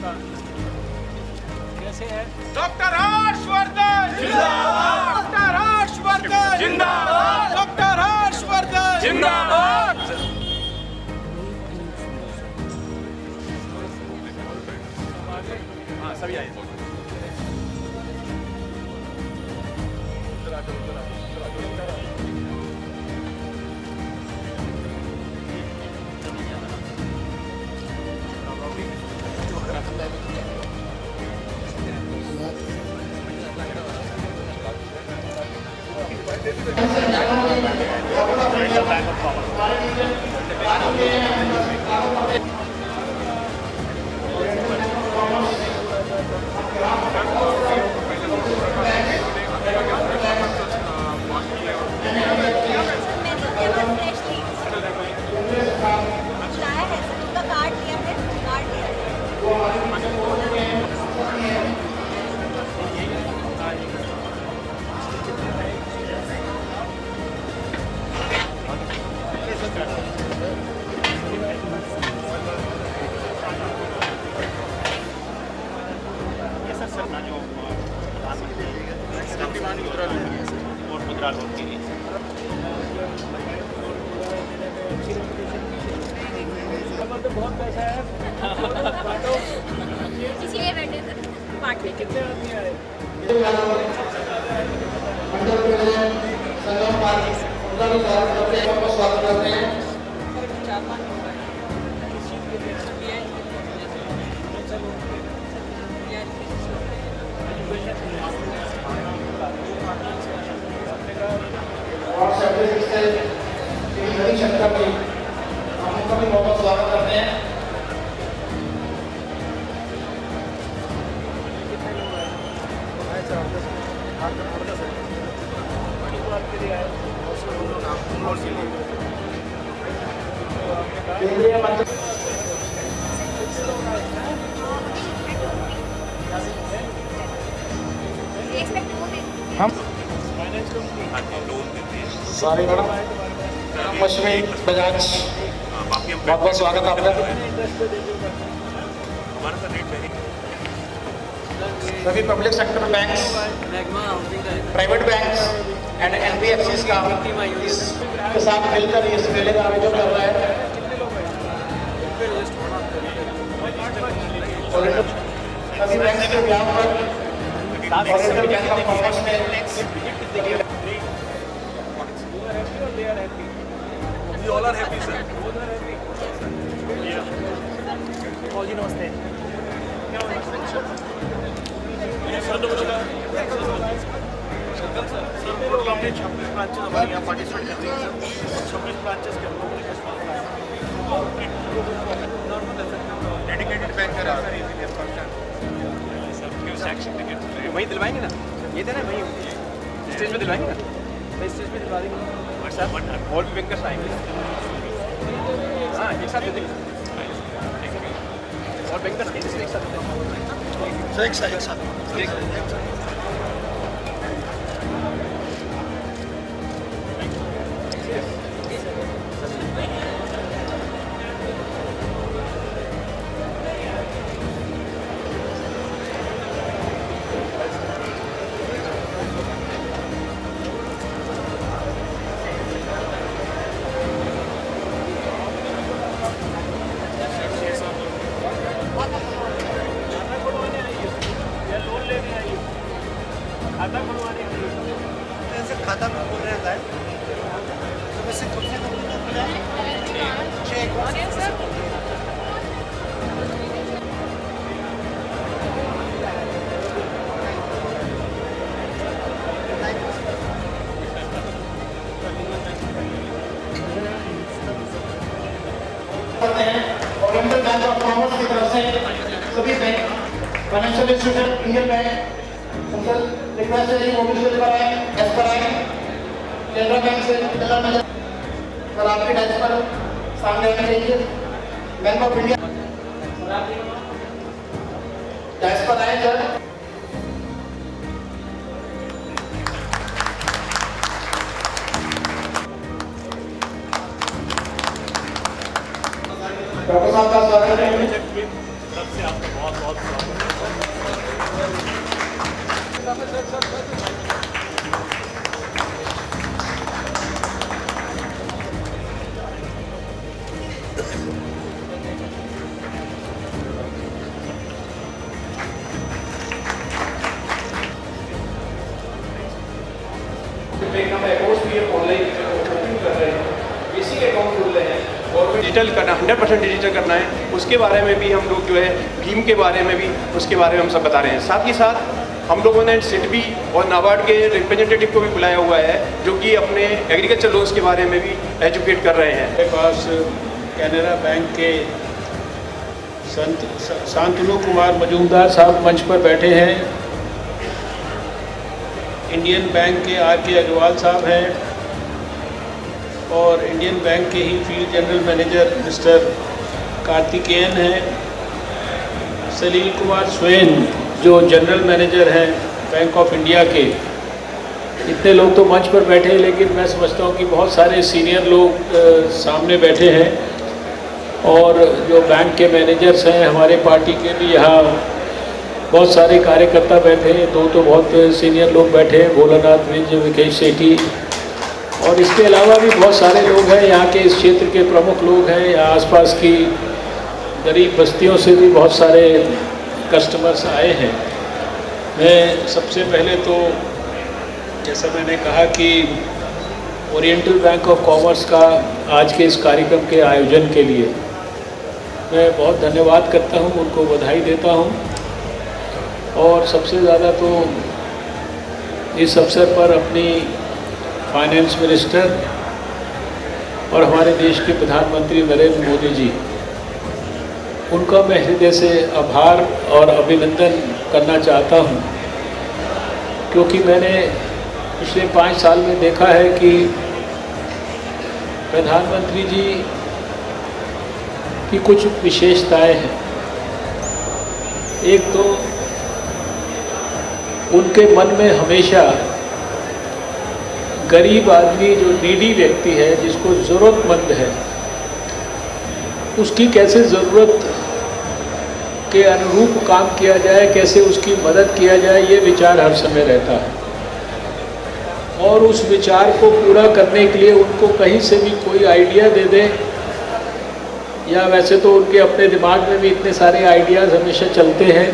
कैसे है? डॉक्टर हर्षवर्धन जिंदाबाद, डॉक्टर हर्षवर्धन जिंदाबाद, डॉक्टर हर्षवर्धन जिंदाबाद। हाँ सभी आए। बहुत पैसा है इसीलिए बैठे थे पार्टी। कितने आदमी आए? स्वागत करते हैं। और सेक्रेटरी से हरी शंकर जी हम उनका भी बहुत स्वागत करते हैं। केंद्रीय मंत्री हम सॉरी मैडम मशमी बजाज बहुत बहुत स्वागत आपका। सभी public sector banks, private banks and NBFC का इसके साथ मिलकर इस मेले का आयोजन कर रहा है। सभी बैंक के व्यापार पर और बैंक ऑफ कॉमर्स में We all are happy, sir. जी नमस्ते। टोटल हमने 26 ब्रांचेस हमारे यहाँ पार्टिसिपेट करते हैं सर। 26 ब्रांचेस के हम लोगों ने डेडिकेटेड बैंकर आ रहे हैं। वहीं दिलवाएंगे ना? ये थे ना वहीं स्टेज में दिलवाएंगे ना? तो स्टेज में दिलवा देंगे। और भी बैंकर्स आएंगे। हाँ एक साथ दे देंगे। और बैंकर्स एक साथ दे देंगे। एक साथ खाता बोल रहे हैं तो वैसे कब से ओरिएंटल बैंक ऑफ कॉमर्स की तरफ से सभी bank financial institution Indian bank request है कि मोबिलिटी कराएं एस कराएं केनरा बैंक से सर आपके डेस्क पर सामने आने चाहिए बैंक ऑफ इंडिया डेस्क पर आए सर। डॉक्टर साहब का स्वागत है। तरफ से आपको बहुत बहुत स्वागत। डिजिटल करना 100% डिजिटल करना है, उसके बारे में भी हम लोग जो है भीम के बारे में भी उसके बारे में हम सब बता रहे हैं। साथ ही साथ हम लोगों ने सिडबी और नाबार्ड के रिप्रेजेंटेटिव को भी बुलाया हुआ है जो कि अपने एग्रीकल्चर लोन्स के बारे में भी एजुकेट कर रहे हैं। मेरे पास कैनरा बैंक के शांतनु कुमार मजूमदार साहब मंच पर बैठे हैं। इंडियन बैंक के आर.के. अग्रवाल साहब हैं और इंडियन बैंक के ही field general manager mister Karthikeyan हैं। सलील कुमार स्वेन जो जनरल मैनेजर हैं बैंक ऑफ इंडिया के। इतने लोग तो मंच पर बैठे हैं, लेकिन मैं समझता हूँ कि बहुत सारे सीनियर लोग सामने बैठे हैं और जो बैंक के मैनेजर्स हैं हमारे पार्टी के भी यहाँ बहुत सारे कार्यकर्ता बैठे हैं। दो तो बहुत सीनियर लोग बैठे हैं, भोलानाथ विज, विकेश सेठी, और इसके अलावा भी बहुत सारे लोग हैं यहाँ के, इस क्षेत्र के प्रमुख लोग हैं। या आसपास की गरीब बस्तियों से भी बहुत सारे कस्टमर्स आए हैं। मैं सबसे पहले तो जैसा मैंने कहा कि ओरिएंटल बैंक ऑफ कॉमर्स का आज के इस कार्यक्रम के आयोजन के लिए मैं बहुत धन्यवाद करता हूँ, उनको बधाई देता हूँ। और सबसे ज़्यादा तो इस अवसर पर अपनी फाइनेंस मिनिस्टर और हमारे देश के प्रधानमंत्री नरेंद्र मोदी जी, उनका मैं हृदय से आभार और अभिनंदन करना चाहता हूं, क्योंकि मैंने पिछले 5 साल में देखा है कि प्रधानमंत्री जी की कुछ विशेषताएं हैं। एक तो उनके मन में हमेशा गरीब आदमी, जो नीडी व्यक्ति है, जिसको ज़रूरतमंद है, उसकी कैसे ज़रूरत के अनुरूप काम किया जाए, कैसे उसकी मदद किया जाए, ये विचार हर समय रहता है। और उस विचार को पूरा करने के लिए उनको कहीं से भी कोई आइडिया दे दे, या वैसे तो उनके अपने दिमाग में भी इतने सारे आइडियाज़ हमेशा चलते हैं,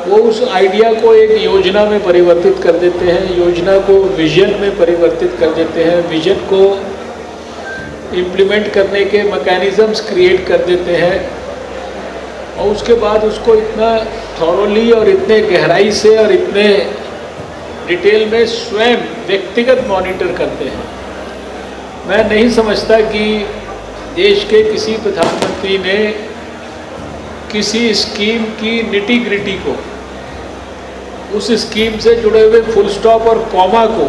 वो उस आइडिया को एक योजना में परिवर्तित कर देते हैं, योजना को विजन में परिवर्तित कर देते हैं, विजन को इम्प्लीमेंट करने के मैकेनिज़म्स क्रिएट कर देते हैं, और उसके बाद उसको इतना थॉरोली और इतने गहराई से और इतने डिटेल में स्वयं व्यक्तिगत मॉनिटर करते हैं। मैं नहीं समझता कि देश के किसी प्रधानमंत्री ने किसी स्कीम की निटी ग्रिटी को, उस स्कीम से जुड़े हुए फुल स्टॉप और कॉमा को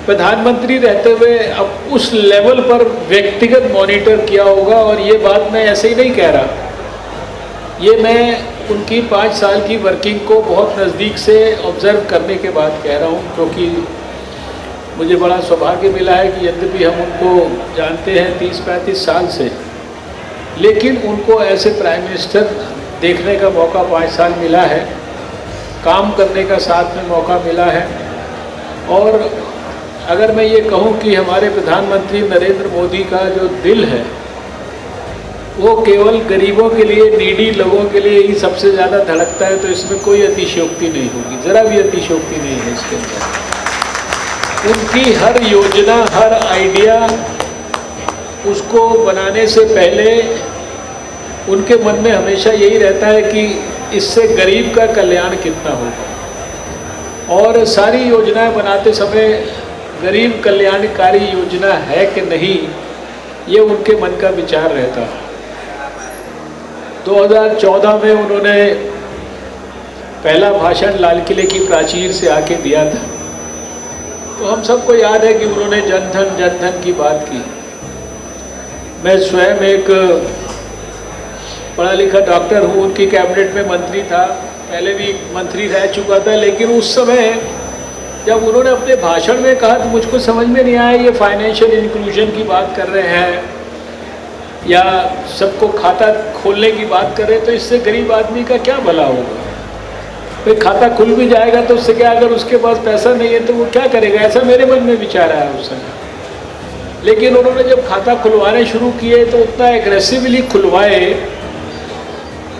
प्रधानमंत्री रहते हुए अब उस लेवल पर व्यक्तिगत मॉनिटर किया होगा। और ये बात मैं ऐसे ही नहीं कह रहा, ये मैं उनकी 5 साल की वर्किंग को बहुत नज़दीक से ऑब्ज़र्व करने के बाद कह रहा हूँ, क्योंकि मुझे बड़ा सौभाग्य मिला है कि यद्यपि हम उनको जानते हैं 30-35 साल से, लेकिन उनको ऐसे प्राइम मिनिस्टर देखने का मौका 5 साल मिला है, काम करने का साथ में मौका मिला है। और अगर मैं ये कहूँ कि हमारे प्रधानमंत्री नरेंद्र मोदी का जो दिल है वो केवल गरीबों के लिए, नीडी लोगों के लिए ही सबसे ज़्यादा धड़कता है, तो इसमें कोई अतिशयोक्ति नहीं होगी, ज़रा भी अतिशयोक्ति नहीं है इसके अंदर। उनकी हर योजना, हर आइडिया, उसको बनाने से पहले उनके मन में हमेशा यही रहता है कि इससे गरीब का कल्याण कितना होगा। और सारी योजनाएं बनाते समय गरीब कल्याणकारी योजना है कि नहीं, ये उनके मन का विचार रहता है। 2014 में उन्होंने पहला भाषण लाल किले की प्राचीर से आके दिया था, तो हम सबको याद है कि उन्होंने जनधन की बात की। मैं स्वयं एक पढ़ा लिखा डॉक्टर हूँ, उनकी कैबिनेट में मंत्री था, पहले भी मंत्री रह चुका था, लेकिन उस समय जब उन्होंने अपने भाषण में कहा तो मुझको समझ में नहीं आया ये फाइनेंशियल इंक्लूजन की बात कर रहे हैं या सबको खाता खोलने की बात करें, तो इससे गरीब आदमी का क्या भला होगा? भाई खाता खुल भी जाएगा तो उससे क्या, अगर उसके पास पैसा नहीं है तो वो क्या करेगा? ऐसा मेरे मन में विचार आया उस समय। लेकिन उन्होंने जब खाता खुलवाने शुरू किए तो उतना एग्रेसिवली खुलवाए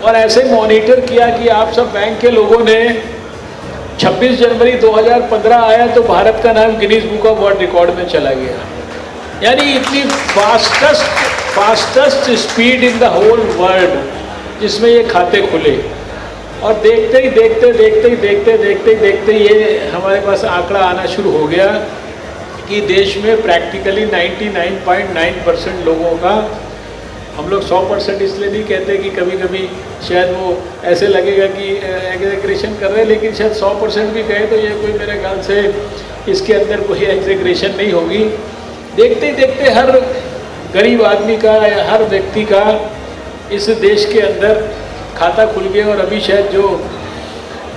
और ऐसे मॉनिटर किया कि आप सब बैंक के लोगों ने 26 जनवरी 2015 आया तो भारत का नाम Guinness book of world record में चला गया। यानी इतनी fastest speed in the whole world जिसमें ये खाते खुले। और देखते ही ये हमारे पास आंकड़ा आना शुरू हो गया कि देश में प्रैक्टिकली 99.9% लोगों का, हम लोग 100% इसलिए नहीं कहते कि कभी कभी शायद वो ऐसे लगेगा कि एग्जेग्रेशन कर रहे हैं, लेकिन शायद 100% भी कहे तो ये कोई मेरे ख्याल से इसके अंदर कोई एग्जेग्रेशन नहीं होगी। देखते ही देखते हर गरीब आदमी का या हर व्यक्ति का इस देश के अंदर खाता खुल गया। और अभी शायद जो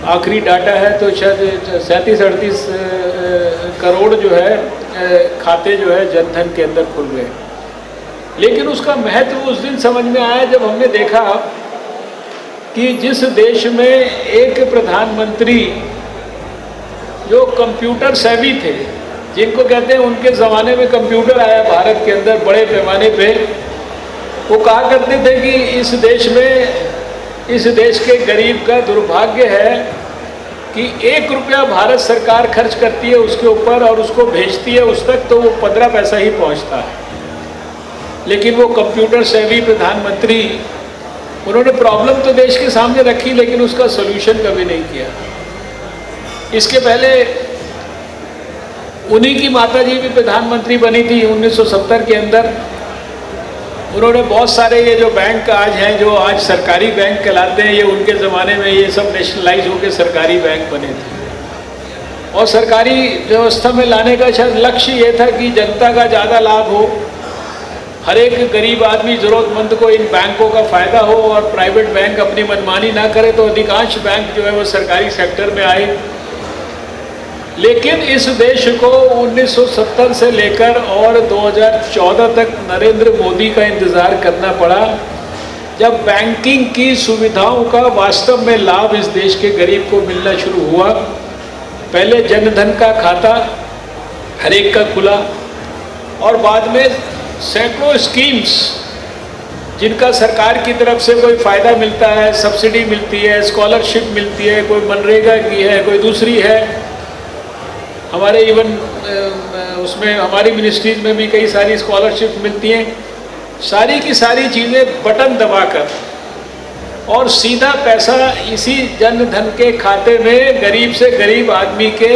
आखिरी डाटा है तो शायद 37-38 करोड़ जो है खाते जो है जनधन के अंदर खुल गए। लेकिन उसका महत्व उस दिन समझ में आया जब हमने देखा कि जिस देश में एक प्रधानमंत्री जो कंप्यूटर सेवी थे, जिनको कहते हैं उनके ज़माने में कंप्यूटर आया भारत के अंदर बड़े पैमाने पे, वो कहा करते थे कि इस देश के गरीब का दुर्भाग्य है कि 1 रुपया भारत सरकार खर्च करती है उसके ऊपर और उसको भेजती है उस तक तो वो 15 पैसा ही पहुंचता है। लेकिन वो कंप्यूटर सेवी प्रधानमंत्री, उन्होंने प्रॉब्लम तो देश के सामने रखी लेकिन उसका सोल्यूशन कभी नहीं किया। इसके पहले उन्हीं की माताजी भी प्रधानमंत्री बनी थी 1970 के अंदर। उन्होंने बहुत सारे ये जो बैंक आज हैं, जो आज सरकारी बैंक कहलाते हैं, ये उनके ज़माने में ये सब नेशनलाइज होकर सरकारी बैंक बने थे। और सरकारी व्यवस्था में लाने का शायद लक्ष्य ये था कि जनता का ज़्यादा लाभ हो, हर एक गरीब आदमी ज़रूरतमंद को इन बैंकों का फ़ायदा हो और प्राइवेट बैंक अपनी मनमानी ना करे, तो अधिकांश बैंक जो है वो सरकारी सेक्टर में आए। लेकिन इस देश को 1970 से लेकर और 2014 तक नरेंद्र मोदी का इंतज़ार करना पड़ा, जब बैंकिंग की सुविधाओं का वास्तव में लाभ इस देश के गरीब को मिलना शुरू हुआ। पहले जनधन का खाता हर एक का खुला और बाद में सैकड़ों स्कीम्स जिनका सरकार की तरफ से कोई फ़ायदा मिलता है, सब्सिडी मिलती है, स्कॉलरशिप मिलती है, कोई मनरेगा की है, कोई दूसरी है। हमारे इवन उसमें हमारी मिनिस्ट्रीज में भी कई सारी स्कॉलरशिप मिलती हैं। सारी की सारी चीज़ें बटन दबाकर और सीधा पैसा इसी जनधन के खाते में गरीब से गरीब आदमी के,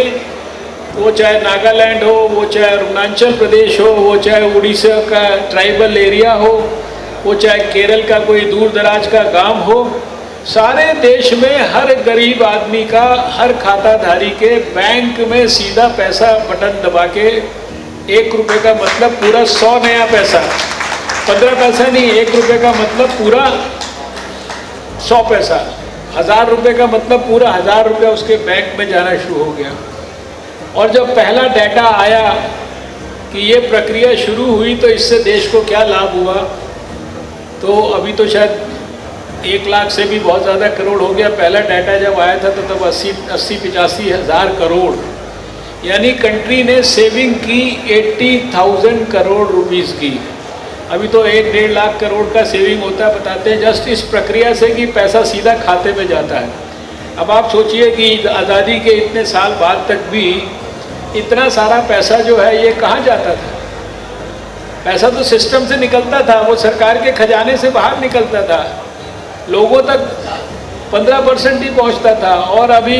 वो चाहे नागालैंड हो, वो चाहे अरुणाचल प्रदेश हो, वो चाहे उड़ीसा का ट्राइबल एरिया हो, वो चाहे केरल का कोई दूर दराज का गांव हो, सारे देश में हर गरीब आदमी का, हर खाताधारी के बैंक में सीधा पैसा बटन दबा के 1 रुपये का मतलब पूरा 100 नया पैसा, 15 पैसा नहीं, 1 रुपये का मतलब पूरा 100 पैसा, 1000 रुपये का मतलब पूरा 1000 रुपया उसके बैंक में जाना शुरू हो गया। और जब पहला डाटा आया कि ये प्रक्रिया शुरू हुई तो इससे देश को क्या लाभ हुआ, तो अभी तो शायद 1 लाख से भी बहुत ज़्यादा करोड़ हो गया। पहला डाटा जब आया था तो तब 80-85 हज़ार करोड़, यानी कंट्री ने सेविंग की 80,000 करोड़ रुपीस की। अभी तो 1-1.5 लाख करोड़ का सेविंग होता है, बताते हैं, जस्ट इस प्रक्रिया से कि पैसा सीधा खाते में जाता है। अब आप सोचिए कि आज़ादी के इतने साल बाद तक भी इतना सारा पैसा जो है ये कहाँ जाता था। पैसा तो सिस्टम से निकलता था, वो सरकार के खजाने से बाहर निकलता था, लोगों तक 15% ही पहुंचता था। और अभी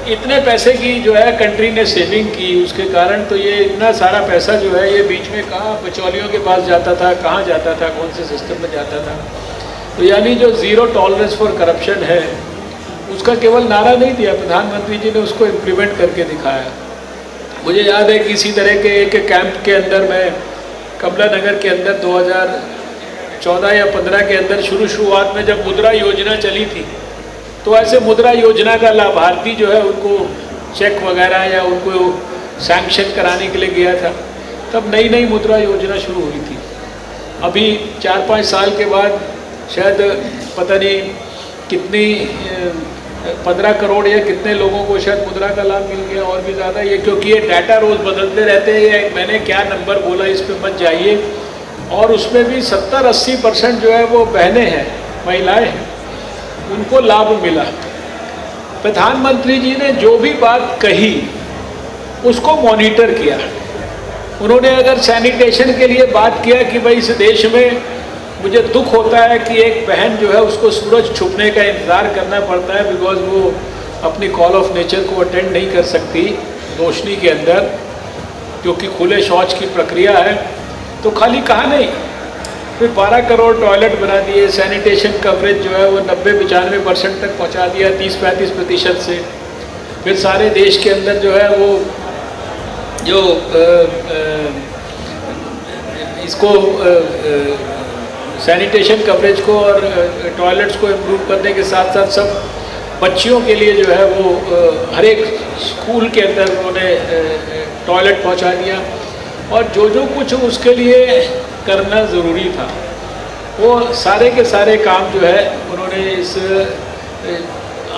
इतने पैसे की जो है कंट्री ने सेविंग की, उसके कारण तो ये इतना सारा पैसा जो है ये बीच में कहाँ बिचौलियों के पास जाता था, कहाँ जाता था, कौन से सिस्टम में जाता था। तो यानी जो ज़ीरो टॉलरेंस फॉर करप्शन है उसका केवल नारा नहीं दिया, प्रधानमंत्री जी ने उसको इम्प्लीमेंट करके दिखाया। मुझे याद है कि इसी तरह के एक कैंप के अंदर मैं कमला नगर के अंदर 2014 या 15 के अंदर शुरुआत में जब मुद्रा योजना चली थी, तो ऐसे मुद्रा योजना का लाभार्थी जो है उनको चेक वगैरह या उनको सैंक्शन कराने के लिए गया था। तब नई मुद्रा योजना शुरू हुई थी। अभी 4-5 साल के बाद शायद पता नहीं कितनी 15 करोड़ या कितने लोगों को शायद मुद्रा का लाभ मिल गया, और भी ज़्यादा। ये क्योंकि ये डाटा रोज़ बदलते रहते हैं, मैंने क्या नंबर बोला इस पे मत जाइए। और उसमें भी 70-80% जो है वो बहनें हैं, महिलाएं हैं, उनको लाभ मिला। प्रधानमंत्री जी ने जो भी बात कही उसको मॉनिटर किया। उन्होंने अगर सैनिटेशन के लिए बात किया कि भाई इस देश में मुझे दुख होता है कि एक बहन जो है उसको सूरज छुपने का इंतज़ार करना पड़ता है, बिकॉज वो अपनी कॉल ऑफ नेचर को अटेंड नहीं कर सकती रोशनी के अंदर, क्योंकि खुले शौच की प्रक्रिया है। तो खाली कहा नहीं, फिर 12 करोड़ टॉयलेट बना दिए, सैनिटेशन कवरेज जो है वो 90-95% तक पहुंचा दिया, 30-35% से। फिर सारे देश के अंदर जो है वो जो इसको सैनिटेशन कवरेज को और टॉयलेट्स को इम्प्रूव करने के साथ साथ सब बच्चियों के लिए जो है वो हर एक स्कूल के अंदर उन्होंने टॉयलेट पहुंचा दिया। और जो जो कुछ उसके लिए करना ज़रूरी था वो सारे के सारे काम जो है उन्होंने इस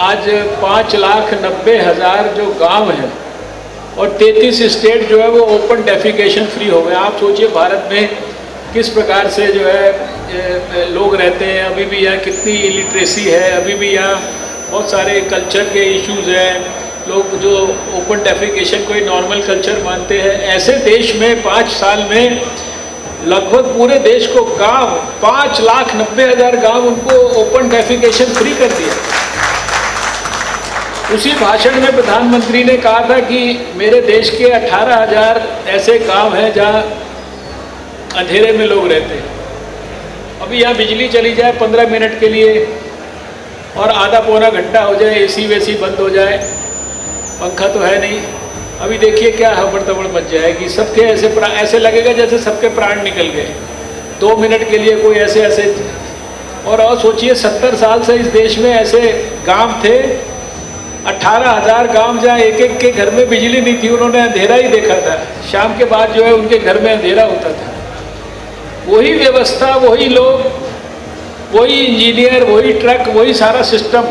आज 5,90,000 जो गांव हैं और 33 स्टेट जो है वो ओपन डेफिकेशन फ्री हो गए। आप सोचिए भारत में किस प्रकार से जो है लोग रहते हैं, अभी भी यहाँ कितनी इलिटरेसी है, अभी भी यहाँ बहुत सारे कल्चर के इश्यूज़ हैं, लोग जो ओपन डेफिकेशन को ही नॉर्मल कल्चर मानते हैं। ऐसे देश में 5 साल में लगभग पूरे देश को गांव 5,90,000 गांव उनको ओपन डेफिकेशन फ्री कर दिया। उसी भाषण में प्रधानमंत्री ने कहा था कि मेरे देश के 18,000 ऐसे गांव हैं जहां अंधेरे में लोग रहते हैं। अभी यहाँ बिजली चली जाए 15 मिनट के लिए और आधा पौना घंटा हो जाए, एसी वेसी बंद हो जाए, पंखा तो है नहीं, अभी देखिए क्या हबड़ तबड़ मच जाएगी। सबके ऐसे लगेगा जैसे सबके प्राण निकल गए 2 मिनट के लिए, कोई ऐसे। और सोचिए 70 साल से इस देश में ऐसे गांव थे, 18,000 गांव जहाँ एक के घर में बिजली नहीं थी, उन्होंने अंधेरा ही देखा था। शाम के बाद जो है उनके घर में अंधेरा होता था। वही व्यवस्था, वही लोग, वही इंजीनियर, वही ट्रक, वही सारा सिस्टम।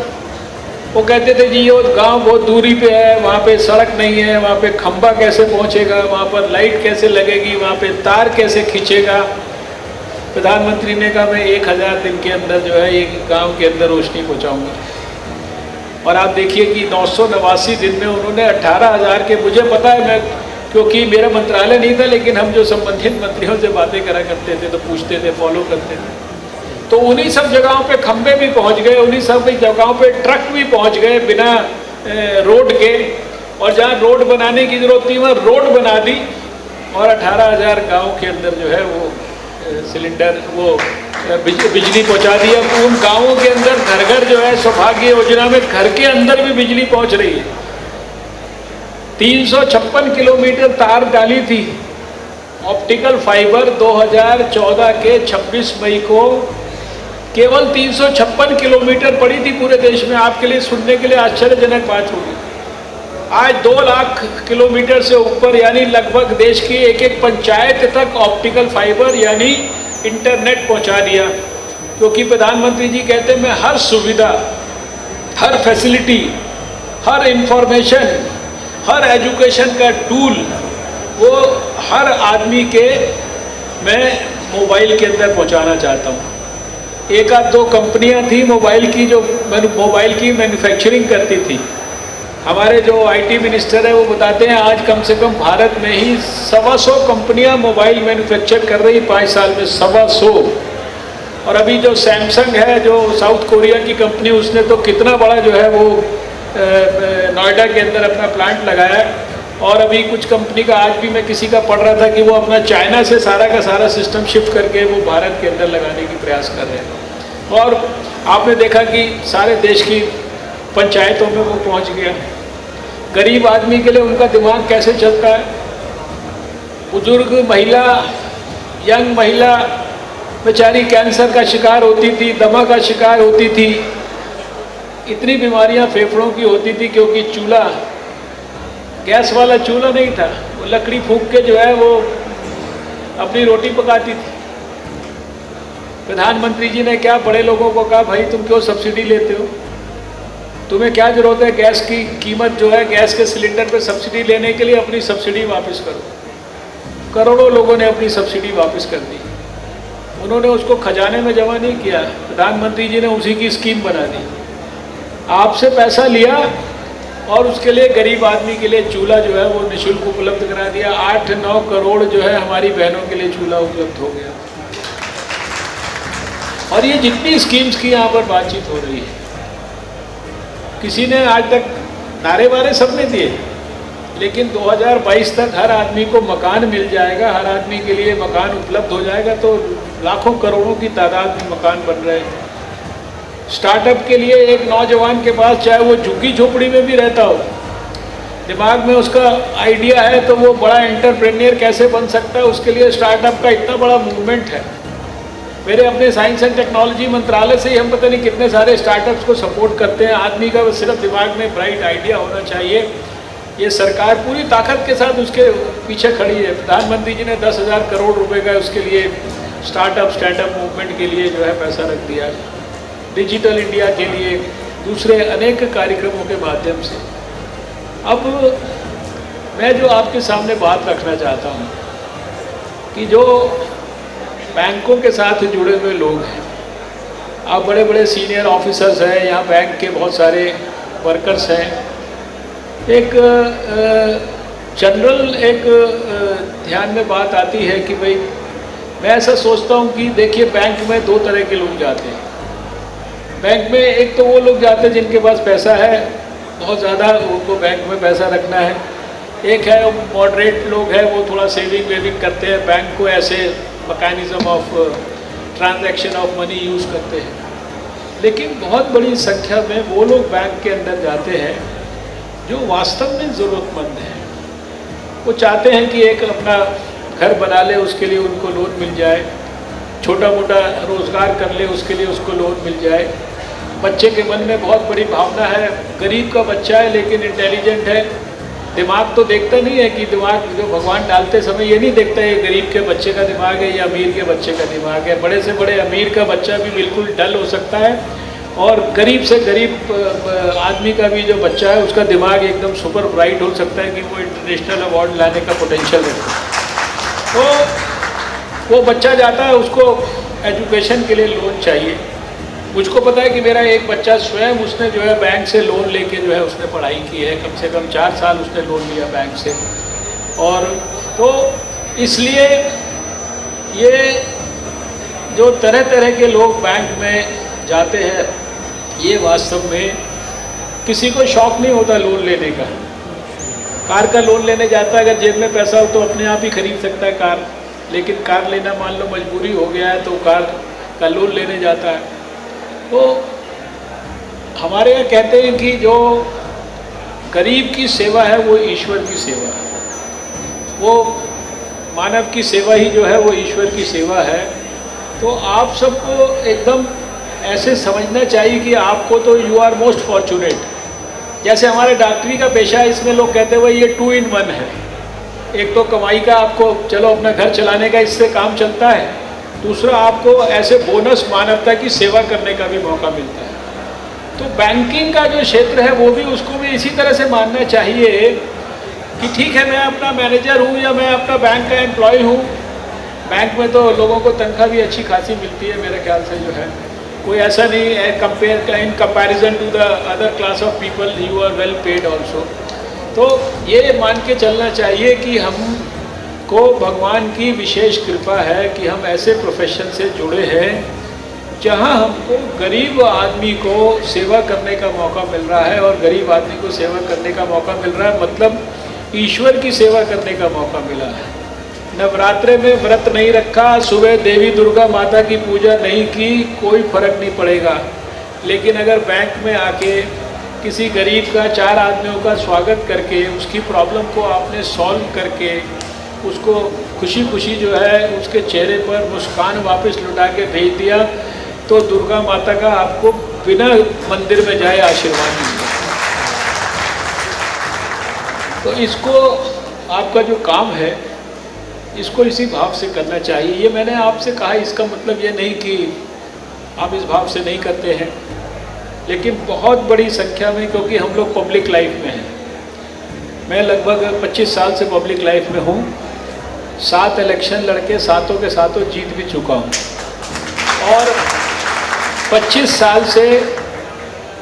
वो कहते थे जी ये गांव बहुत दूरी पे है, वहाँ पे सड़क नहीं है, वहाँ पे खंबा कैसे पहुँचेगा, वहाँ पर लाइट कैसे लगेगी, वहाँ पे तार कैसे खींचेगा। प्रधानमंत्री ने कहा मैं 1000 दिन के अंदर जो है ये गांव के अंदर रोशनी पहुँचाऊँगा। और आप देखिए कि 989 दिन में उन्होंने 18,000 के, मुझे पता है, मैं क्योंकि मेरा मंत्रालय नहीं था, लेकिन हम जो संबंधित मंत्रियों से बातें करा करते थे तो पूछते थे, फॉलो करते थे, तो उन्हीं सब जगहों पे खंबे भी पहुंच गए, उन्हीं सब जगहों पे ट्रक भी पहुंच गए बिना रोड के। और जहां रोड बनाने की जरूरत थी वहाँ रोड बना दी और 18,000 गाँव के अंदर जो है वो सिलेंडर वो बिजली पहुंचा दी। अब उन गाँवों के अंदर घर घर जो है सौभाग्य योजना में घर के अंदर भी बिजली पहुंच रही है। 356 किलोमीटर तार डाली थी ऑप्टिकल फाइबर 2014 के 26 मई को, केवल 356 किलोमीटर पड़ी थी पूरे देश में। आपके लिए सुनने के लिए आश्चर्यजनक बात होगी, आज 2 लाख किलोमीटर से ऊपर, यानी लगभग देश की एक पंचायत तक ऑप्टिकल फाइबर यानी इंटरनेट पहुंचा दिया। क्योंकि प्रधानमंत्री जी कहते हैं मैं हर सुविधा, हर फैसिलिटी, हर इंफॉर्मेशन, हर एजुकेशन का टूल वो हर आदमी के मैं मोबाइल के अंदर पहुंचाना चाहता हूं। 1-2 कंपनियां थी मोबाइल की जो मोबाइल की मैन्युफैक्चरिंग करती थी। हमारे जो आईटी मिनिस्टर है वो बताते हैं आज कम से कम भारत में ही 125 कंपनियां मोबाइल मैन्युफैक्चर कर रही 5 साल में, 125। और अभी जो सैमसंग है जो साउथ कोरिया की कंपनी, उसने तो कितना बड़ा जो है वो नोएडा के अंदर अपना प्लांट लगाया है। और अभी कुछ कंपनी का, आज भी मैं किसी का पढ़ रहा था कि वो अपना चाइना से सारा का सारा सिस्टम शिफ्ट करके वो भारत के अंदर लगाने की प्रयास कर रहे हैं। और आपने देखा कि सारे देश की पंचायतों में वो पहुंच गया। गरीब आदमी के लिए उनका दिमाग कैसे चलता है। बुजुर्ग महिला, यंग महिला बेचारी कैंसर का शिकार होती थी, दमा का शिकार होती थी, इतनी बीमारियां फेफड़ों की होती थी क्योंकि चूल्हा, गैस वाला चूल्हा नहीं था, वो लकड़ी फूंक के जो है वो अपनी रोटी पकाती थी। प्रधानमंत्री जी ने क्या बड़े लोगों को कहा, भाई तुम क्यों सब्सिडी लेते हो, तुम्हें क्या जरूरत है गैस की कीमत जो है गैस के सिलेंडर पे सब्सिडी लेने के लिए, अपनी सब्सिडी वापस करो। करोड़ों लोगों ने अपनी सब्सिडी वापस कर दी। उन्होंने उसको खजाने में जमा नहीं किया, प्रधानमंत्री जी ने उसी की स्कीम बना दी। आपसे पैसा लिया और उसके लिए गरीब आदमी के लिए चूल्हा जो है वो निःशुल्क उपलब्ध करा दिया। 8-9 करोड़ जो है हमारी बहनों के लिए चूल्हा उपलब्ध हो गया। और ये जितनी स्कीम्स की यहाँ पर बातचीत हो रही है, किसी ने आज तक नारे वारे सबने दिए, लेकिन 2022 तक हर आदमी को मकान मिल जाएगा, हर आदमी के लिए मकान उपलब्ध हो जाएगा, तो लाखों करोड़ों की तादाद में मकान बन रहे हैं। स्टार्टअप के लिए एक नौजवान के पास, चाहे वो झुग्गी झोपड़ी में भी रहता हो, दिमाग में उसका आइडिया है तो वो बड़ा एंटरप्रेन्योर कैसे बन सकता है, उसके लिए स्टार्टअप का इतना बड़ा मूवमेंट है। मेरे अपने साइंस एंड टेक्नोलॉजी मंत्रालय से ही हम पता नहीं कितने सारे स्टार्टअप्स को सपोर्ट करते हैं। आदमी का सिर्फ दिमाग में ब्राइट आइडिया होना चाहिए। ये सरकार पूरी ताकत के साथ उसके पीछे खड़ी है। प्रधानमंत्री जी ने 10,000 करोड़ रुपए का उसके लिए स्टार्टअप मूवमेंट के लिए जो है पैसा रख दिया, डिजिटल इंडिया के लिए, दूसरे अनेक कार्यक्रमों के माध्यम से। अब मैं जो आपके सामने बात रखना चाहता हूँ कि जो बैंकों के साथ जुड़े हुए लोग हैं, आप बड़े बड़े सीनियर ऑफिसर्स हैं, यहाँ बैंक के बहुत सारे वर्कर्स हैं, एक जनरल एक ध्यान में बात आती है कि भाई मैं ऐसा सोचता हूँ कि देखिए बैंक में 2 तरह के लोग जाते हैं। बैंक में एक तो वो लोग जाते हैं जिनके पास पैसा है, बहुत ज़्यादा उनको बैंक में पैसा रखना है। एक है मॉडरेट लोग हैं, वो थोड़ा सेविंग वेविंग करते हैं, बैंक को ऐसे mechanism of transaction of money use करते हैं। लेकिन बहुत बड़ी संख्या में वो लोग बैंक के अंदर जाते हैं जो वास्तव में ज़रूरतमंद हैं। वो चाहते हैं कि एक अपना घर बना ले, उसके लिए उनको लोन मिल जाए, छोटा मोटा रोज़गार कर ले, उसके लिए उसको लोन मिल जाए। बच्चे के मन में बहुत बड़ी भावना है, गरीब का बच्चा है लेकिन इंटेलिजेंट है, दिमाग तो देखता नहीं है कि दिमाग जो भगवान डालते समय ये नहीं देखता है गरीब के बच्चे का दिमाग है या अमीर के बच्चे का दिमाग है। बड़े से बड़े अमीर का बच्चा भी बिल्कुल डल हो सकता है और गरीब से गरीब आदमी का भी जो बच्चा है उसका दिमाग एकदम सुपर ब्राइट हो सकता है कि वो इंटरनेशनल अवार्ड लाने का पोटेंशियल रखता है। तो वो बच्चा जाता है, उसको एजुकेशन के लिए लोन चाहिए। मुझको पता है कि मेरा एक बच्चा स्वयं उसने जो है बैंक से लोन लेके जो है उसने पढ़ाई की है, कम से कम 4 साल उसने लोन लिया बैंक से। और तो इसलिए ये जो तरह तरह के लोग बैंक में जाते हैं, ये वास्तव में किसी को शौक नहीं होता लोन लेने का। कार का लोन लेने जाता है, अगर जेब में पैसा हो तो अपने आप ही खरीद सकता है कार, लेकिन कार लेना मान लो मजबूरी हो गया है तो कार का लोन लेने जाता है। तो हमारे यहाँ कहते हैं कि जो गरीब की सेवा है वो ईश्वर की सेवा है, वो मानव की सेवा ही जो है वो ईश्वर की सेवा है। तो आप सबको एकदम ऐसे समझना चाहिए कि आपको तो यू आर मोस्ट फॉर्चुनेट। जैसे हमारे डॉक्टरी का पेशा है, इसमें लोग कहते हैं भाई ये 2 in 1 है। एक तो कमाई का, आपको चलो अपना घर चलाने का इससे काम चलता है, दूसरा आपको ऐसे बोनस मानवता की सेवा करने का भी मौका मिलता है। तो बैंकिंग का जो क्षेत्र है वो भी उसको भी इसी तरह से मानना चाहिए कि ठीक है मैं अपना मैनेजर हूँ या मैं अपना बैंक का एम्प्लॉय हूँ। बैंक में तो लोगों को तनख्वाह भी अच्छी खासी मिलती है मेरे ख्याल से, जो है कोई ऐसा नहीं है compare in comparison to the other class of people you are well paid also. तो ये मान के चलना चाहिए कि हम को भगवान की विशेष कृपा है कि हम ऐसे प्रोफेशन से जुड़े हैं जहां हमको गरीब आदमी को सेवा करने का मौका मिल रहा है। और गरीब आदमी को सेवा करने का मौका मिल रहा है मतलब ईश्वर की सेवा करने का मौका मिला है। नवरात्रे में व्रत नहीं रखा, सुबह देवी दुर्गा माता की पूजा नहीं की, कोई फर्क नहीं पड़ेगा। लेकिन अगर बैंक में आके किसी गरीब का 4 आदमियों का स्वागत करके उसकी प्रॉब्लम को आपने सॉल्व करके उसको खुशी खुशी जो है उसके चेहरे पर मुस्कान वापस लौटा के भेज दिया, तो दुर्गा माता का आपको बिना मंदिर में जाए आशीर्वाद मिलेगा। तो इसको आपका जो काम है इसको इसी भाव से करना चाहिए। ये मैंने आपसे कहा, इसका मतलब ये नहीं कि आप इस भाव से नहीं करते हैं, लेकिन बहुत बड़ी संख्या में, क्योंकि हम लोग पब्लिक लाइफ में हैं। मैं लगभग 25 साल से पब्लिक लाइफ में हूँ, 7 इलेक्शन लड़के सातों के सातों जीत भी चुका हूँ, और 25 साल से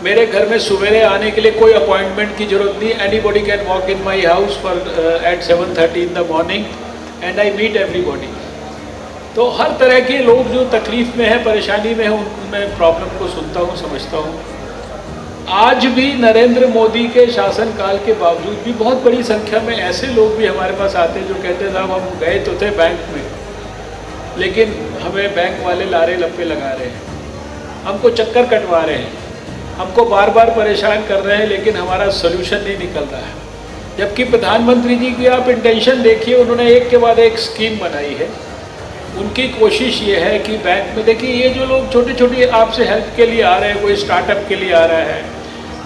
मेरे घर में सवेरे आने के लिए कोई अपॉइंटमेंट की जरूरत नहीं। Anybody can walk in my house for at 7:30 in the morning and I meet everybody. तो हर तरह के लोग जो तकलीफ़ में है, परेशानी में है, उनमें प्रॉब्लम को सुनता हूँ, समझता हूँ। आज भी नरेंद्र मोदी के शासनकाल के बावजूद भी बहुत बड़ी संख्या में ऐसे लोग भी हमारे पास आते हैं जो कहते हैं साहब हम गए तो थे बैंक में, लेकिन हमें बैंक वाले लारे लप्पे लगा रहे हैं, हमको चक्कर कटवा रहे हैं, हमको बार बार परेशान कर रहे हैं, लेकिन हमारा सोल्यूशन नहीं निकल रहा है। जबकि प्रधानमंत्री जी की आप इंटेंशन देखिए, उन्होंने एक के बाद एक स्कीम बनाई है। उनकी कोशिश ये है कि बैंक में, देखिए ये जो लोग छोटे छोटे आपसे हेल्प के लिए आ रहे हैं, कोई स्टार्टअप के लिए आ रहा है,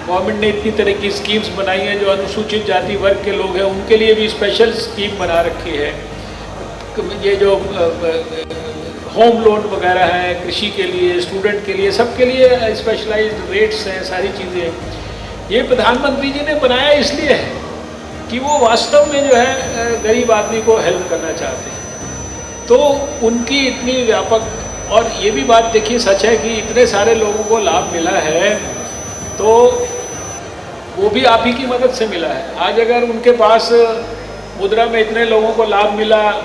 गवर्नमेंट ने इतनी तरह की स्कीम्स बनाई हैं। जो अनुसूचित जाति वर्ग के लोग हैं उनके लिए भी स्पेशल स्कीम बना रखी है। ये जो होम लोन वगैरह है, कृषि के लिए, स्टूडेंट के लिए, सबके लिए स्पेशलाइज्ड रेट्स हैं, सारी चीज़ें। ये प्रधानमंत्री जी ने बनाया इसलिए है कि वो वास्तव में जो है गरीब आदमी को हेल्प करना चाहते हैं। तो उनकी इतनी व्यापक, और ये भी बात देखिए सच है कि इतने सारे लोगों को लाभ मिला है, तो वो भी आप ही की मदद से मिला है। आज अगर उनके पास मुद्रा में इतने लोगों को लाभ मिला,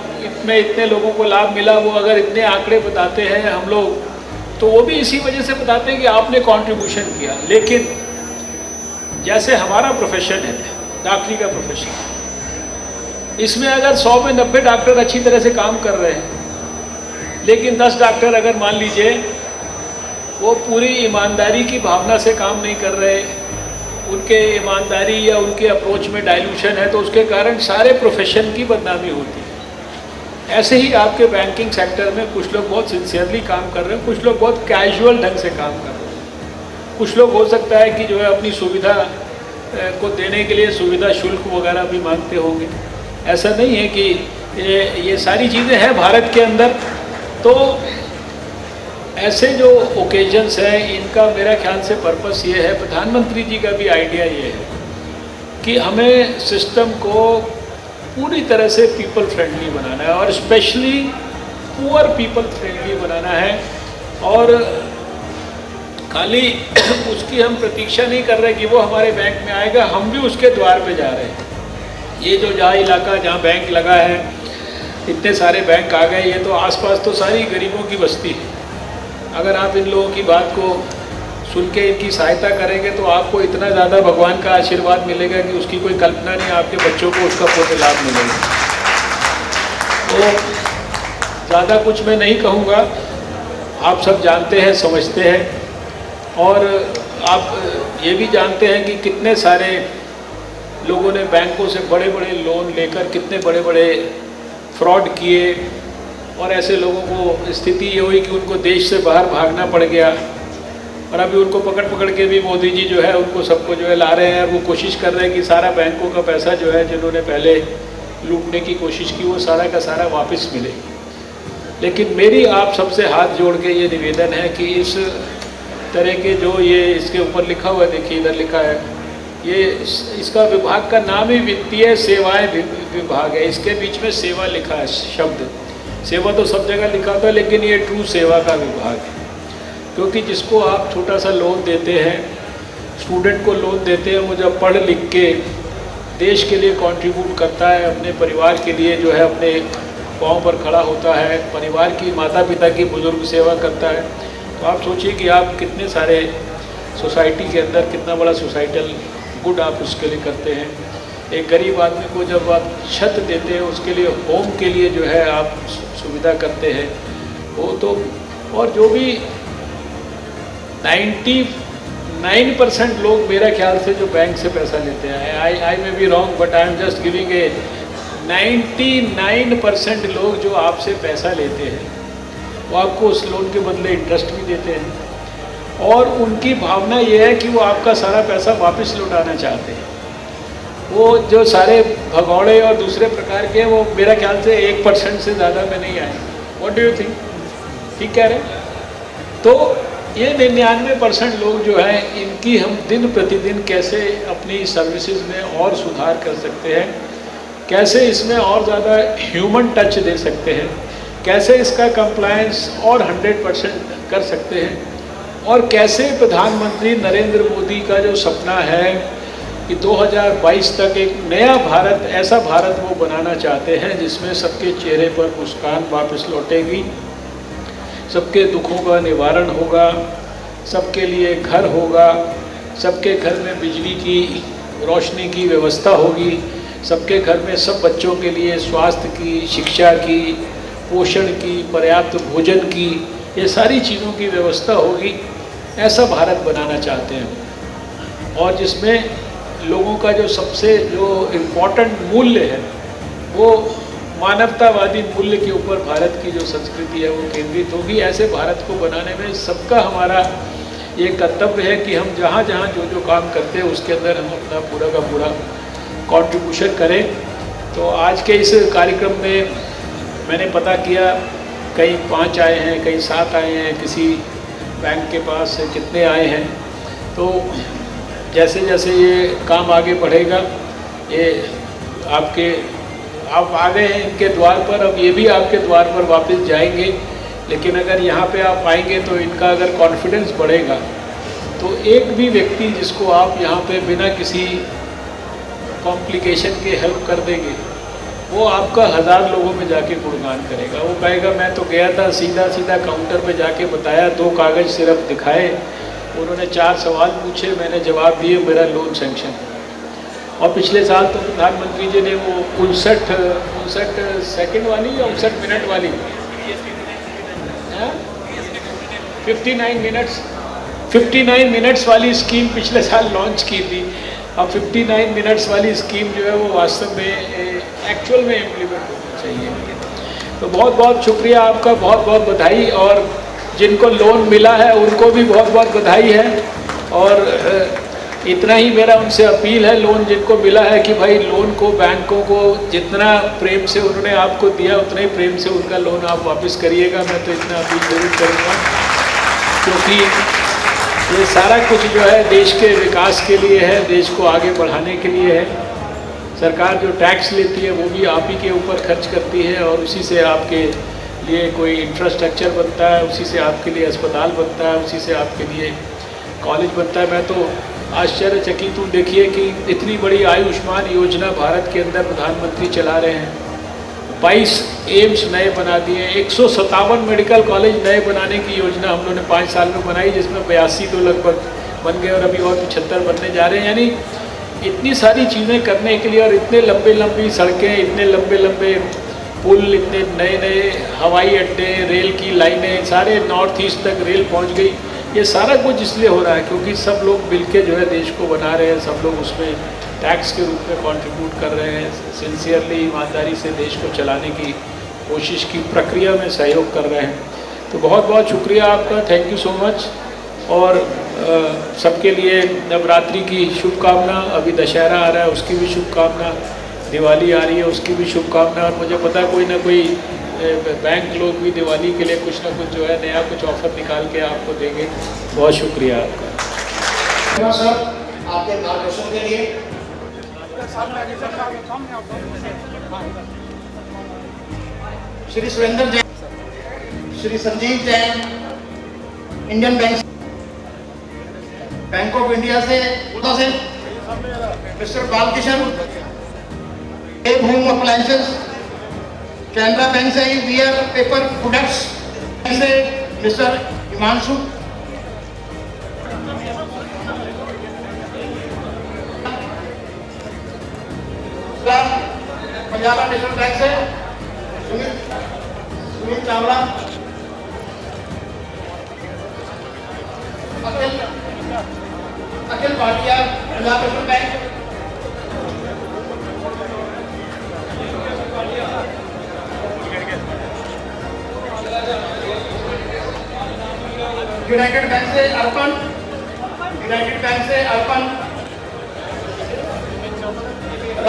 इतने लोगों को लाभ मिला, वो अगर इतने आंकड़े बताते हैं हम लोग, तो वो भी इसी वजह से बताते हैं कि आपने कंट्रीब्यूशन किया। लेकिन जैसे हमारा प्रोफेशन है, डॉक्टरी का प्रोफेशन, इसमें अगर 100 में 90 डॉक्टर अच्छी तरह से काम कर रहे हैं, लेकिन 10 डॉक्टर अगर मान लीजिए वो पूरी ईमानदारी की भावना से काम नहीं कर रहे, उनके ईमानदारी या उनके अप्रोच में डाइल्यूशन है, तो उसके कारण सारे प्रोफेशन की बदनामी होती है। ऐसे ही आपके बैंकिंग सेक्टर में कुछ लोग बहुत सिंसियरली काम कर रहे हैं, कुछ लोग बहुत कैजुअल ढंग से काम कर रहे हैं। कुछ लोग हो सकता है कि जो है अपनी सुविधा को देने के लिए सुविधा शुल्क वगैरह भी मांगते होंगे। ऐसा नहीं है कि ये सारी चीज़ें हैं भारत के अंदर। तो ऐसे जो ओकेजन्स हैं, इनका मेरा ख्याल से पर्पस ये है, प्रधानमंत्री जी का भी आइडिया ये है कि हमें सिस्टम को पूरी तरह से पीपल फ्रेंडली बनाना है, और स्पेशली पुअर पीपल फ्रेंडली बनाना है। और खाली उसकी हम प्रतीक्षा नहीं कर रहे कि वो हमारे बैंक में आएगा, हम भी उसके द्वार पे जा रहे हैं। ये जो जहाँ इलाका जहाँ बैंक लगा है, इतने सारे बैंक आ गए, ये तो आसपास तो सारी गरीबों की बस्ती है। अगर आप इन लोगों की बात को सुन के इनकी सहायता करेंगे तो आपको इतना ज़्यादा भगवान का आशीर्वाद मिलेगा कि उसकी कोई कल्पना नहीं, आपके बच्चों को उसका पूर्ण लाभ मिलेगा। तो ज़्यादा कुछ मैं नहीं कहूँगा, आप सब जानते हैं, समझते हैं, और आप ये भी जानते हैं कि कितने सारे लोगों ने बैंकों से बड़े बड़े लोन लेकर कितने बड़े बड़े फ्रॉड किए, और ऐसे लोगों को स्थिति ये हुई कि उनको देश से बाहर भागना पड़ गया। और अभी उनको पकड़ के भी मोदी जी जो है उनको सबको जो है ला रहे हैं, और वो कोशिश कर रहे हैं कि सारा बैंकों का पैसा जो है जिन्होंने पहले लूटने की कोशिश की वो सारा का सारा वापस मिले। लेकिन मेरी आप सबसे हाथ जोड़ के ये निवेदन है कि इस तरह के जो ये इसके ऊपर लिखा हुआ है, देखिए इधर लिखा है, ये इसका विभाग का नाम ही वित्तीय सेवाएं विभाग है। इसके बीच में सेवा लिखा है शब्द। सेवा तो सब जगह लिखा था, लेकिन ये ट्रू सेवा का विभाग है। क्योंकि जिसको आप छोटा सा लोन देते हैं, स्टूडेंट को लोन देते हैं, वो जब पढ़ लिख के देश के लिए कंट्रीब्यूट करता है, अपने परिवार के लिए जो है अपने पाँव पर खड़ा होता है, परिवार की, माता पिता की बुजुर्ग सेवा करता है, तो आप सोचिए कि आप कितने सारे सोसाइटी के अंदर कितना बड़ा सोसाइटल गुड आप उसके लिए करते हैं। एक गरीब आदमी को जब आप छत देते हैं, उसके लिए होम के लिए जो है आप सुविधा करते हैं, वो तो, और जो भी 99% लोग मेरा ख्याल से जो बैंक से पैसा लेते हैं, I may be wrong but I am just giving a 99% लोग जो आपसे पैसा लेते हैं वो आपको उस लोन के बदले इंटरेस्ट भी देते हैं, और उनकी भावना ये है कि वो आपका सारा पैसा वापस लौटाना चाहते हैं। वो जो सारे भगौड़े और दूसरे प्रकार के वो मेरा ख्याल से 1% से ज़्यादा में नहीं आए। What do you think? ठीक कह रहे हैं? तो ये 99% लोग जो हैं इनकी हम दिन प्रतिदिन कैसे अपनी सर्विसेज में और सुधार कर सकते हैं, कैसे इसमें और ज़्यादा ह्यूमन टच दे सकते हैं, कैसे इसका कंप्लायंस और 100% कर सकते हैं, और कैसे प्रधानमंत्री नरेंद्र मोदी का जो सपना है कि 2022 तक एक नया भारत, ऐसा भारत वो बनाना चाहते हैं जिसमें सबके चेहरे पर मुस्कान वापस लौटेगी, सबके दुखों का निवारण होगा, सबके लिए घर होगा, सबके घर में बिजली की रोशनी की व्यवस्था होगी, सबके घर में सब बच्चों के लिए स्वास्थ्य की, शिक्षा की, पोषण की, पर्याप्त भोजन की, ये सारी चीज़ों की व्यवस्था होगी। ऐसा भारत बनाना चाहते हैं, और जिसमें लोगों का जो सबसे जो इम्पोर्टेंट मूल्य है वो मानवतावादी मूल्य के ऊपर भारत की जो संस्कृति है वो केंद्रित होगी। ऐसे भारत को बनाने में सबका हमारा ये कर्तव्य है कि हम जहाँ जहाँ जो जो काम करते हैं उसके अंदर हम अपना पूरा का पूरा कंट्रीब्यूशन करें। तो आज के इस कार्यक्रम में मैंने पता किया कई 5 आए हैं, कई 7 आए हैं, किसी बैंक के पास कितने आए हैं। तो जैसे जैसे ये काम आगे बढ़ेगा, ये आप आ गए हैं इनके द्वार पर, अब ये भी आपके द्वार पर वापस जाएंगे। लेकिन अगर यहाँ पे आप आएंगे तो इनका अगर कॉन्फिडेंस बढ़ेगा तो एक भी व्यक्ति जिसको आप यहाँ पे बिना किसी कॉम्प्लिकेशन के हेल्प कर देंगे वो आपका 1000 लोगों में जाके गुणगान करेगा। वो कहेगा मैं तो गया था, सीधा सीधा काउंटर पे जाके बताया, 2 कागज़ सिर्फ दिखाए, उन्होंने 4 सवाल पूछे, मैंने जवाब दिए, मेरा लोन सैंक्शन। और पिछले साल तो प्रधानमंत्री जी ने वो 59 सेकंड वाली या 59 मिनट वाली 59 मिनट्स वाली स्कीम पिछले साल लॉन्च की थी। अब 59 मिनट्स वाली स्कीम जो है वो वास्तव में एक्चुअल में इम्प्लीमेंट होनी चाहिए। तो बहुत बहुत शुक्रिया आपका, बहुत बहुत बधाई, और जिनको लोन मिला है उनको भी बहुत बहुत बधाई है। और इतना ही मेरा उनसे अपील है, लोन जिनको मिला है, कि भाई लोन को, बैंकों को जितना प्रेम से उन्होंने आपको दिया उतना ही प्रेम से उनका लोन आप वापस करिएगा। मैं तो इतना अपील जरूर करूँगा, क्योंकि ये सारा कुछ जो है देश के विकास के लिए है, देश को आगे बढ़ाने के लिए है। सरकार जो टैक्स लेती है वो भी आप ही के ऊपर खर्च करती है, और उसी से आपके लिए कोई इंफ्रास्ट्रक्चर बनता है, उसी से आपके लिए अस्पताल बनता है, उसी से आपके लिए कॉलेज बनता है। मैं तो आश्चर्यचकित हूँ, देखिए कि इतनी बड़ी आयुष्मान योजना भारत के अंदर प्रधानमंत्री चला रहे हैं, 22 एम्स नए बना दिए, 157 मेडिकल कॉलेज नए बनाने की योजना हम लोगों ने 5 साल में बनाई, जिसमें 82 तो लगभग बन गए और अभी और 75 बनने जा रहे हैं। यानी इतनी सारी चीज़ें करने के लिए, और इतने लंबी सड़कें, इतने लंबे पुल, इतने नए हवाई अड्डे, रेल की लाइनें, सारे नॉर्थ ईस्ट तक रेल पहुंच गई। ये सारा कुछ इसलिए हो रहा है क्योंकि सब लोग मिलके जो है देश को बना रहे हैं, सब लोग उसमें टैक्स के रूप में कंट्रीब्यूट कर रहे हैं, सिंसियरली, ईमानदारी से देश को चलाने की कोशिश की प्रक्रिया में सहयोग कर रहे हैं। तो बहुत बहुत शुक्रिया आपका, थैंक यू सो मच। और सबके लिए नवरात्रि की शुभकामना, अभी दशहरा आ रहा है उसकी भी शुभकामना, दिवाली आ रही है उसकी भी शुभकामना। और मुझे पता कोई ना कोई बैंक लोग भी दिवाली के लिए कुछ ना कुछ जो है नया कुछ ऑफर निकाल के आपको देंगे। बहुत शुक्रिया आपका सर आपके मार्गदर्शन के लिए। Shri Surendra Jain, Shri Sanjeev Jain, Indian bank of India से mister Balkishan, home appliances, Canara bank से वियर पेपर प्रोडक्ट्स से mister Himanshu, Punjab national bank से Sunil Chawla, Akhil Bhatia, Punjab national bank, united bank से अर्पण, यूनाइटेड बैंक से अर्पण,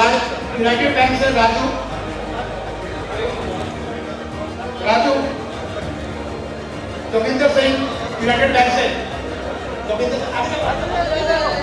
यूनाइटेड बैंक से राजू जोगिंदर सिंह यूनाइटेड बैंक से जोगिंदर